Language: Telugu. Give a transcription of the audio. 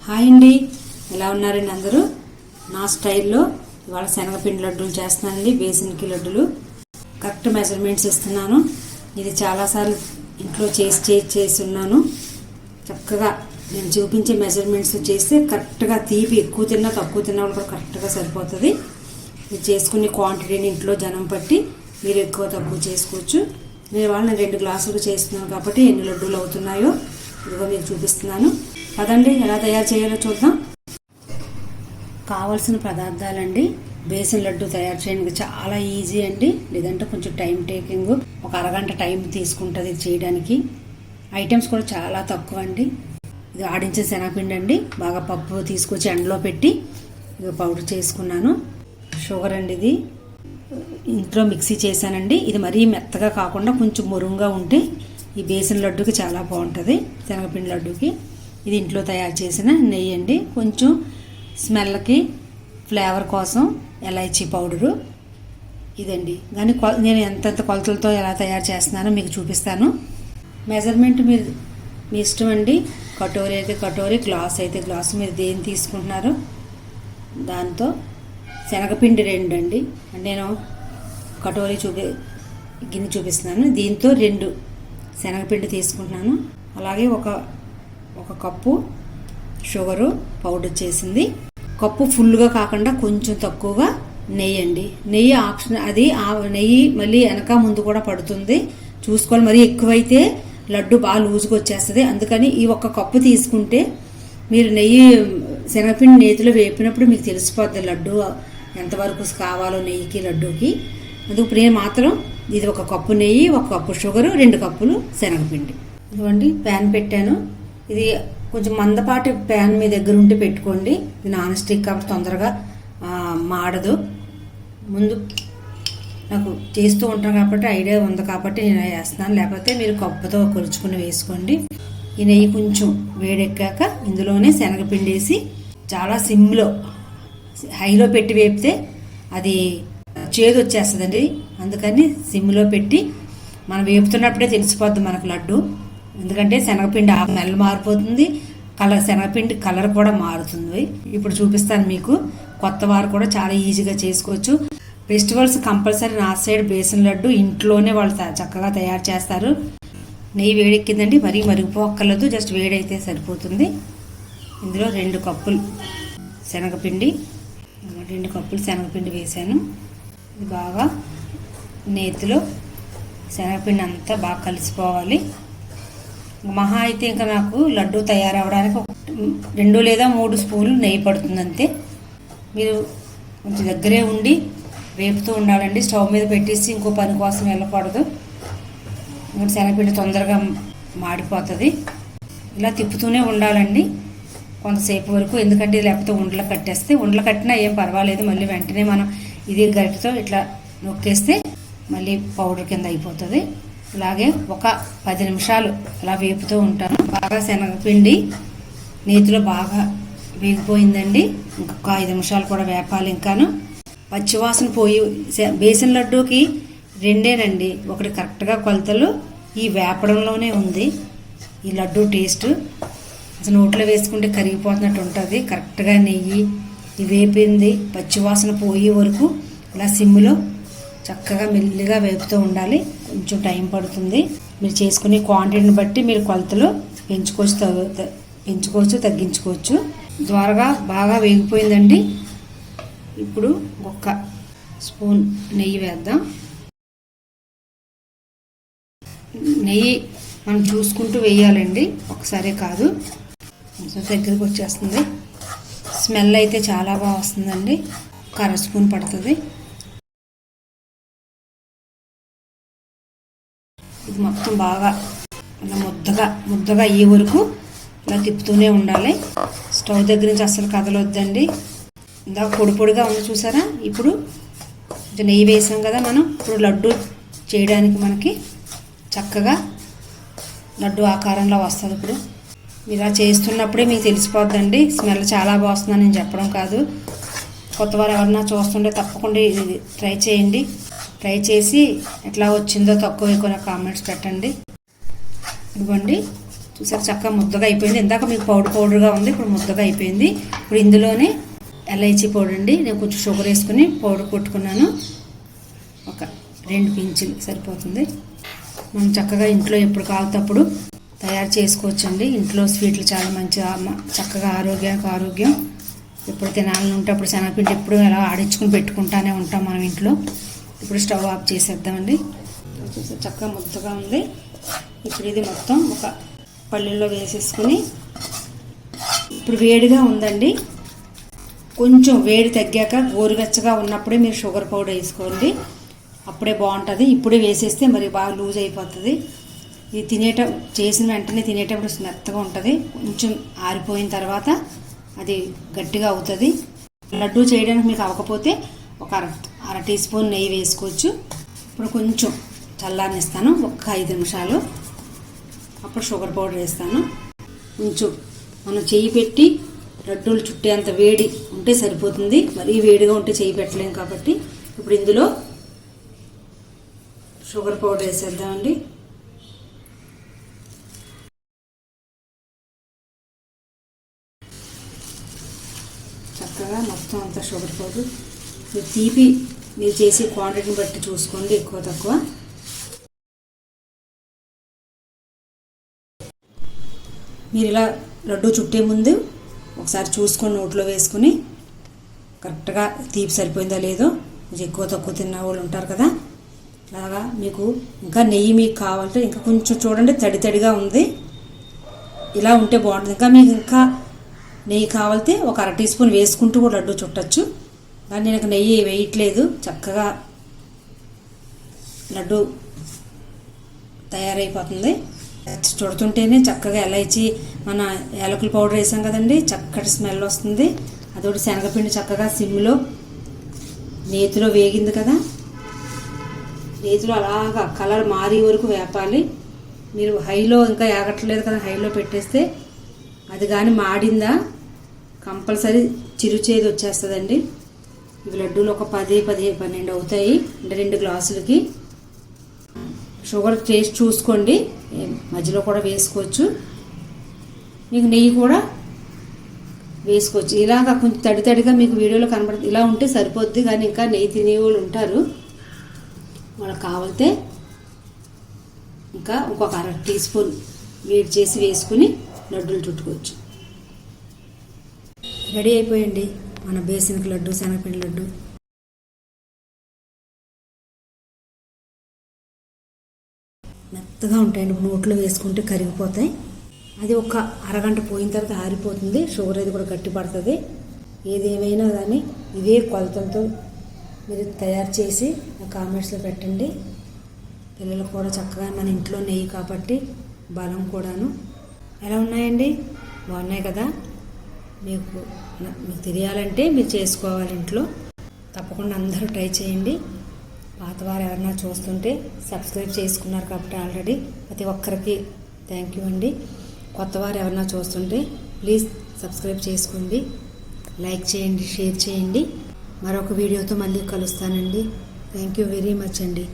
హాయ్ అండి, ఎలా ఉన్నారండి అందరూ? నా స్టైల్లో ఇవాళ శనగపిండి లడ్డూలు చేస్తున్నానండి. బేసిన్కి లడ్డూలు కరెక్ట్ మెజర్మెంట్స్ ఇస్తున్నాను. ఇది చాలాసార్లు ఇంట్లో చేసి ఉన్నాను. చక్కగా నేను చూపించే మెజర్మెంట్స్ చేస్తే కరెక్ట్గా తీపి ఎక్కువ తిన్నా తక్కువ తిన్నా కూడా కరెక్ట్గా సరిపోతుంది. ఇది చేసుకునే క్వాంటిటీని ఇంట్లో జనం పట్టి మీరు ఎక్కువ తక్కువ చేసుకోవచ్చు. నేను ఇవాళ 2 గ్లాసులు చేస్తున్నాను కాబట్టి ఎన్ని లడ్డూలు అవుతున్నాయో ఇదిగో మీకు చూపిస్తున్నాను. పదండి ఎలా తయారు చేయాలో చూద్దాం. కావాల్సిన పదార్థాలండి. బేసిన్ లడ్డు తయారు చేయడానికి చాలా ఈజీ అండి, లేదంటే కొంచెం టైం టేకింగ్, ఒక అరగంట టైం తీసుకుంటుంది ఇది చేయడానికి. ఐటమ్స్ కూడా చాలా తక్కువ అండి. ఇది ఆడించిన శనగపిండి అండి, బాగా పప్పు తీసుకొచ్చి ఎండలో పెట్టి ఇది పౌడర్ చేసుకున్నాను. షుగర్ అండి, ఇది ఇంట్లో మిక్సీ చేశానండి. ఇది మరీ మెత్తగా కాకుండా కొంచెం మురుంగా ఉంటే ఈ బేసిన్ లడ్డుకి చాలా బాగుంటుంది, శనగపిండి లడ్డుకి. ఇది ఇంట్లో తయారు చేసిన నెయ్యి అండి, కొంచెం స్మెల్కి ఫ్లేవర్ కోసం ఎలైచీ పౌడరు ఇదండి. కానీ నేను ఎంతెంత కొలతలతో ఎలా తయారు చేస్తున్నానో మీకు చూపిస్తాను. మెజర్మెంట్ మీరు మీ ఇష్టం అండి. కటోరీ అయితే కటోరీ, గ్లాస్ అయితే గ్లాసు, మీరు దేని తీసుకుంటున్నారో దాంతో. శనగపిండి 2 అండి, నేను కటోరీ గిన్నె చూపిస్తున్నాను. దీంతో 2 శనగపిండి తీసుకుంటున్నాను. అలాగే ఒక కప్పు షుగరు పౌడర్ చేసింది. కప్పు ఫుల్గా కాకుండా కొంచెం తక్కువగా నెయ్యి అండి. నెయ్యి ఆప్షన్, అది ఆ నెయ్యి మళ్ళీ వెనక ముందు కూడా పడుతుంది, చూసుకోవాలి. మరీ ఎక్కువైతే లడ్డు బాగా లూజుగా వచ్చేస్తుంది. అందుకని ఈ 1 కప్పు తీసుకుంటే మీరు నెయ్యి శనగపిండి నేతిలో వేపినప్పుడు మీకు తెలిసిపోద్ది లడ్డు ఎంతవరకు కావాలో నెయ్యికి లడ్డూకి. అందుకు నేను మాత్రం ఇది 1 కప్పు నెయ్యి, 1 కప్పు షుగరు, 2 కప్పులు శనగపిండి. ఇదిగోండి ప్యాన్ పెట్టాను. ఇది కొంచెం మందపాటి ప్యాన్ మీ దగ్గర ఉంటే పెట్టుకోండి. ఇది నాన్ స్టిక్ కాబట్టి తొందరగా మాడదు. ముందు నాకు చేస్తూ ఉంటాను కాబట్టి ఐడియా ఉంది కాబట్టి నేను వేస్తున్నాను, లేకపోతే మీరు కప్పుతో కొలుచుకుని వేసుకోండి. ఈ నెయ్యి కొంచెం వేడెక్కాక ఇందులోనే శనగపిండి వేసి చాలా సిమ్లో, హైలో పెట్టి వేపితే అది చేదు వచ్చేస్తుందండి. అందుకని సిమ్లో పెట్టి మనం వేపుతున్నప్పుడే తెలిసిపోద్ది మనకు లడ్డు. ఎందుకంటే శనగపిండి స్మెల్ మారిపోతుంది, శనగపిండి కలర్ కూడా మారుతుంది. ఇప్పుడు చూపిస్తాను మీకు. కొత్త వారు కూడా చాలా ఈజీగా చేసుకోవచ్చు. ఫెస్టివల్స్ కంపల్సరీ నా సైడ్ బేసిన్ లడ్డు ఇంట్లోనే వాళ్ళు చక్కగా తయారు చేస్తారు. నెయ్యి వేడెక్కిందండి, మరీ మరిగిపోక్కర్లేదు, జస్ట్ వేడైతే సరిపోతుంది. ఇందులో 2 కప్పులు శనగపిండి, 2 కప్పులు శనగపిండి వేసాను. ఇది బాగా నేతిలో శనగపిండి అంతా బాగా కలిసిపోవాలి. మహా అయితే ఇంకా నాకు లడ్డు తయారవడానికి 2 లేదా 3 స్పూన్లు నెయ్యి పడుతుంది అంతే. మీరు కొంచెం దగ్గరే ఉండి వేపుతూ ఉండాలండి. స్టవ్ మీద పెట్టేసి ఇంకో పని కోసం వెళ్ళకూడదు, ఇంకా శనగపిండి తొందరగా మాడిపోతుంది. ఇలా తిప్పుతూనే ఉండాలండి కొంతసేపు వరకు, ఎందుకంటే లేకపోతే ఉండలు కట్టేస్తే, ఉండలు కట్టినా ఏం పర్వాలేదు, మళ్ళీ వెంటనే మనం ఇది గరిటతో ఇట్లా నొక్కేస్తే మళ్ళీ పౌడర్ కింద అయిపోతుంది. ఇలాగే ఒక 10 నిమిషాలు అలా వేపుతూ ఉంటాను. బాగా శనగపిండి నేతిలో బాగా వేగిపోయిందండి. ఇంకొక 5 నిమిషాలు కూడా వేపాలి. ఇంకాను పచ్చివాసన పోయి, బేసిన్ లడ్డూకి 2నండి, ఒకటి కరెక్ట్గా కొలతలు ఈ వేపడంలోనే ఉంది ఈ లడ్డు టేస్ట్. అసలు నోట్లో వేసుకుంటే కరిగిపోతున్నట్టు ఉంటుంది. కరెక్ట్గా నెయ్యి వేపింది పచ్చివాసన పోయే వరకు ఇలా సిమ్లో చక్కగా మెల్లిగా వేపుతూ ఉండాలి. కొంచెం టైం పడుతుంది. మీరు చేసుకునే క్వాంటిటీని బట్టి మీరు కొలతలు పెంచుకోవచ్చు తగ్గించుకోవచ్చు. త్వరగా బాగా వేగిపోయిందండి. ఇప్పుడు 1 స్పూన్ నెయ్యి వేద్దాం. నెయ్యి మనం చూసుకుంటూ వేయాలండి, ఒకసారి కాదు. దగ్గరికి వచ్చేస్తుంది. స్మెల్ అయితే చాలా బాగా వస్తుందండి. 1 స్పూన్ పడుతుంది. ఇది మొత్తం బాగా ఇలా ముద్దగా అయ్యే వరకు ఇలా తిప్పుతూనే ఉండాలి. స్టవ్ దగ్గర నుంచి అస్సలు కదలొద్దండి. ఇందాక పొడిగా ఉంది చూసారా. ఇప్పుడు కొంచెం నెయ్యి వేసాం కదా మనం. ఇప్పుడు లడ్డు చేయడానికి మనకి చక్కగా లడ్డు ఆకారంలో వస్తుంది. ఇప్పుడు మీరు ఇలా చేస్తున్నప్పుడే మీకు తెలిసిపోద్దండి. స్మెల్ చాలా బాగుస్తుందని నేను చెప్పడం కాదు. కొత్త వారు ఎవరన్నా చూస్తుంటే తప్పకుండా ఇది ట్రై చేయండి. ట్రై చేసి ఎట్లా వచ్చిందో తక్కువ ఎక్కువ కామెంట్స్ పెట్టండి. ఇదిగోండి చూసారు చక్కగా ముద్దగా అయిపోయింది. ఇందాక మీకు పౌడర్గా ఉంది, ఇప్పుడు ముద్దగా అయిపోయింది. ఇప్పుడు ఇందులోనే ఎలైచీ పౌడర్ అండి. నేను కొంచెం షుగర్ వేసుకుని పౌడర్ కొట్టుకున్నాను. ఒక 2 పించులు సరిపోతుంది. మనం చక్కగా ఇంట్లో ఎప్పుడు కావాలప్పుడు తయారు చేసుకోవచ్చండి. ఇంట్లో స్వీట్లు చాలా మంచిగా చక్కగా ఆరోగ్యానికి ఆరోగ్యం. ఎప్పుడు తినాలని ఉంటే అప్పుడు శనగపిండి ఎప్పుడు ఎలా ఆడించుకుని పెట్టుకుంటానే ఉంటాం మనం ఇంట్లో. ఇప్పుడు స్టవ్ ఆఫ్ చేసేద్దామండి. చక్కగా ముద్దగా ఉంది. ఇప్పుడు ఇది మొత్తం ఒక పళ్ళెల్లో వేసేసుకుని, ఇప్పుడు వేడిగా ఉందండి, కొంచెం వేడి తగ్గాక గోరువెచ్చగా ఉన్నప్పుడే మీరు షుగర్ పౌడర్ వేసుకోండి, అప్పుడే బాగుంటుంది. ఇప్పుడే వేసేస్తే మరి బాగా లూజ్ అయిపోతుంది. ఇది చేసిన వెంటనే తినేటప్పుడు మెత్తగా ఉంటుంది. కొంచెం ఆరిపోయిన తర్వాత అది గట్టిగా అవుతుంది. లడ్డూ చేయడానికి మీకు అవ్వకపోతే ఒక అర టీ స్పూన్ నెయ్యి వేసుకోవచ్చు. ఇప్పుడు కొంచెం చల్లారనిస్తాను ఒక 5 నిమిషాలు. అప్పుడు షుగర్ పౌడర్ వేస్తాను. కొంచెం మనం చెయ్యి పెట్టి లడ్డూలు చుట్టేంత వేడి ఉంటే సరిపోతుంది. మరీ వేడిగా ఉంటే చెయ్యి పెట్టలేము కాబట్టి ఇప్పుడు ఇందులో షుగర్ పౌడర్ వేసేద్దామండి. చక్కగా మొత్తం అంతా షుగర్ పౌడర్. తీపి మీరు చేసే క్వాంటిటీని బట్టి చూసుకోండి, ఎక్కువ తక్కువ. మీరు ఇలా లడ్డూ చుట్టే ముందు ఒకసారి చూసుకొని నోట్లో వేసుకుని కరెక్ట్గా తీపి సరిపోయిందా లేదో, కొంచెం ఎక్కువ తక్కువ తిన్న వాళ్ళు ఉంటారు కదా, అలాగా మీకు ఇంకా నెయ్యి మీకు కావాలంటే ఇంకా కొంచెం చూడండి, తడిగా ఉంది, ఇలా ఉంటే బాగుంటుంది. ఇంకా మీకు ఇంకా నెయ్యి కావాలితే ఒక అర టీ స్పూన్ వేసుకుంటూ కూడా లడ్డూ చుట్టచ్చు. కానీ నేను నెయ్యి వేయట్లేదు, చక్కగా లడ్డూ తయారైపోతుంది. చుడుతుంటేనే చక్కగా ఎలైచి మన యాలకుల పౌడర్ వేసాం కదండి, చక్కటి స్మెల్ వస్తుంది. అదొకటి శనగపిండి చక్కగా సిమ్లో నేతిలో వేగింది కదా, నేతిలో అలాగా కలర్ మారే వరకు వేపాలి. మీరు హైలో ఇంకా వేగట్లేదు కదా, హైలో పెట్టేస్తే అది కానీ మాడిందా కంపల్సరీ చిరుచేది వచ్చేస్తుందండి. ఇవి లడ్డూలు ఒక 10-12 అవుతాయి, అంటే 2 గ్లాసులకి. షుగర్ టేస్ట్ చూసుకోండి, మధ్యలో కూడా వేసుకోవచ్చు, మీకు నెయ్యి కూడా వేసుకోవచ్చు. ఇలాగా కొంచెం తడిగా మీకు వీడియోలో కనబడుతుంది, ఇలా ఉంటే సరిపోద్ది. కానీ ఇంకా నెయ్యి తినేవాళ్ళు ఉంటారు, వాళ్ళకి కావాలితే ఇంకా ఇంకొక అర టీ స్పూన్ వేడి చేసి వేసుకుని లడ్డూలు చుట్టుకోవచ్చు. రెడీ అయిపోయండి మన బేసిన్కి లడ్డు, శనగపిండి లడ్డు. మెత్తగా ఉంటాయండి, నోట్లో వేసుకుంటే కరిగిపోతాయి. అది ఒక అరగంట పోయిన తర్వాత ఆరిపోతుంది, షుగర్ అది కూడా గట్టి పడుతుంది. ఏదేమైనా కానీ ఇవే కొలతలతో మీరు తయారు చేసి నా కామెంట్స్లో పెట్టండి. పిల్లలకు కూడా చక్కగా మన ఇంట్లో నెయ్యి కాబట్టి బలం కూడాను. ఎలా ఉన్నాయండి, బాగున్నాయి కదా. మీకు తెలియాలంటే మీరు చేసుకోవాలి ఇంట్లో. తప్పకుండా అందరూ ట్రై చేయండి. పాతవారు ఎవరన్నా చూస్తుంటే సబ్స్క్రైబ్ చేసుకున్నారు కాబట్టి ఆల్రెడీ ప్రతి ఒక్కరికి థ్యాంక్ యూ అండి. కొత్తవారు ఎవరన్నా చూస్తుంటే ప్లీజ్ సబ్స్క్రైబ్ చేసుకోండి, లైక్ చేయండి, షేర్ చేయండి. మరొక వీడియోతో మళ్ళీ కలుస్తానండి. థ్యాంక్ యూ వెరీ మచ్ అండి.